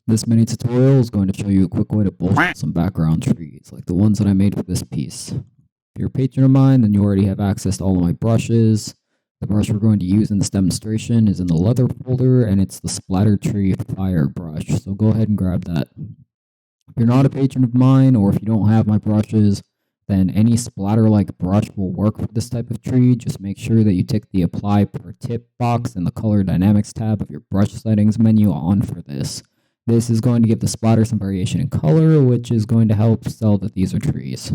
This mini tutorial is going to show you a quick way to bullshit some background trees, like the ones that I made for this piece. If you're a patron of mine, then you already have access to all of my brushes. The brush we're going to use in this demonstration is in the leather folder, and it's the Splatter Tree Fire brush, so go ahead and grab that. If you're not a patron of mine, or if you don't have my brushes, then any splatter-like brush will work for this type of tree. Just make sure that you tick the Apply Per Tip box in the Color Dynamics tab of your brush settings menu on for this. This is going to give the splatter some variation in color, which is going to help sell that these are trees.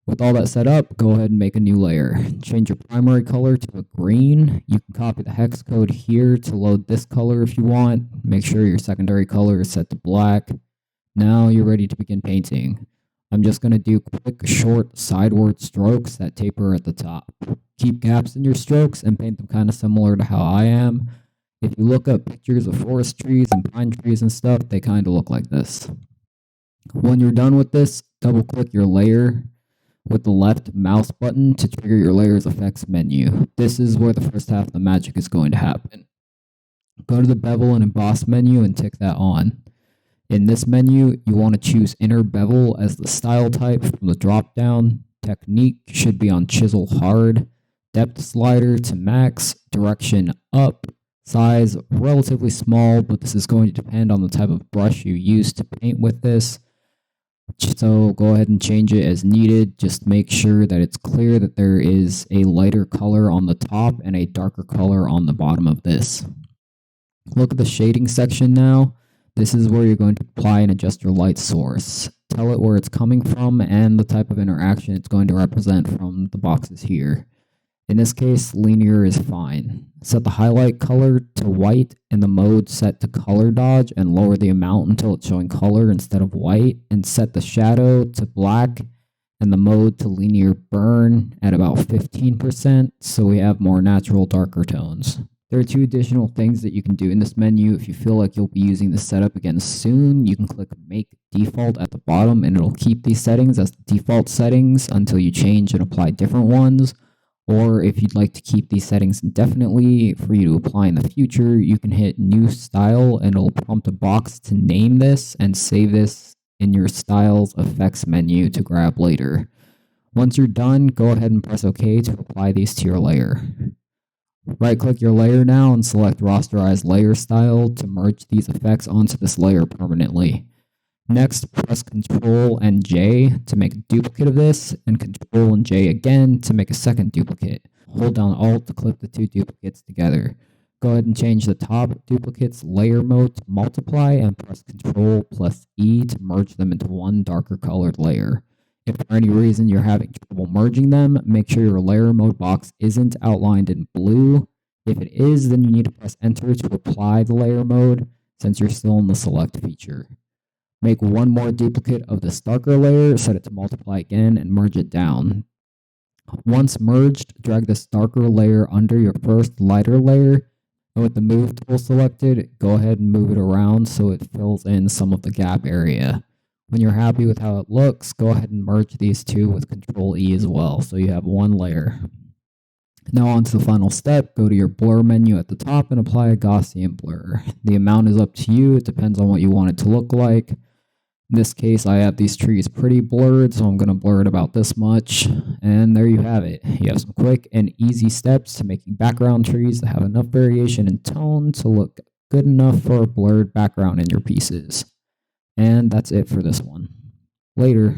With all that set up, go ahead and make a new layer. Change your primary color to a green. You can copy the hex code here to load this color if you want. Make sure your secondary color is set to black. Now you're ready to begin painting. I'm just going to do quick, short, sideward strokes that taper at the top. Keep gaps in your strokes and paint them kind of similar to how I am. If you look up pictures of forest trees and pine trees and stuff, they kind of look like this. When you're done with this, double click your layer with the left mouse button to trigger your layer's effects menu. This is where the first half of the magic is going to happen. Go to the bevel and emboss menu and tick that on. In this menu, you want to choose inner bevel as the style type from the drop down. Technique should be on chisel hard. Depth slider to max. Direction up. Size relatively small, but this is going to depend on the type of brush you use to paint with this. So go ahead and change it as needed. Just make sure that it's clear that there is a lighter color on the top and a darker color on the bottom of this. Look at the shading section now. This is where you're going to apply and adjust your light source. Tell it where it's coming from and the type of interaction it's going to represent from the boxes here. In this case, linear is fine. Set the highlight color to white and the mode set to color dodge and lower the amount until it's showing color instead of white, and set the shadow to black and the mode to linear burn at about 15% so we have more natural darker tones. There are two additional things that you can do in this menu. If you feel like you'll be using this setup again soon, you can click Make Default at the bottom and it'll keep these settings as the default settings until you change and apply different ones. Or if you'd like to keep these settings indefinitely for you to apply in the future, you can hit New Style and it'll prompt a box to name this and save this in your Styles Effects menu to grab later. Once you're done, go ahead and press OK to apply these to your layer. Right-click your layer now and select Rasterize Layer Style to merge these effects onto this layer permanently. Next, press Ctrl and J to make a duplicate of this, and Ctrl and J again to make a second duplicate. Hold down Alt to clip the two duplicates together. Go ahead and change the top duplicate's layer mode to multiply and press Ctrl plus E to merge them into one darker colored layer. If for any reason you're having trouble merging them, make sure your layer mode box isn't outlined in blue. If it is, then you need to press Enter to apply the layer mode since you're still in the select feature. Make one more duplicate of this darker layer, set it to multiply again, and merge it down. Once merged, drag this darker layer under your first lighter layer, and with the Move tool selected, go ahead and move it around so it fills in some of the gap area. When you're happy with how it looks, go ahead and merge these two with Ctrl E as well, so you have one layer. Now on to the final step, go to your blur menu at the top and apply a Gaussian blur. The amount is up to you, it depends on what you want it to look like. In this case, I have these trees pretty blurred, so I'm going to blur it about this much. And there you have it. You have some quick and easy steps to making background trees that have enough variation in tone to look good enough for a blurred background in your pieces. And that's it for this one. Later.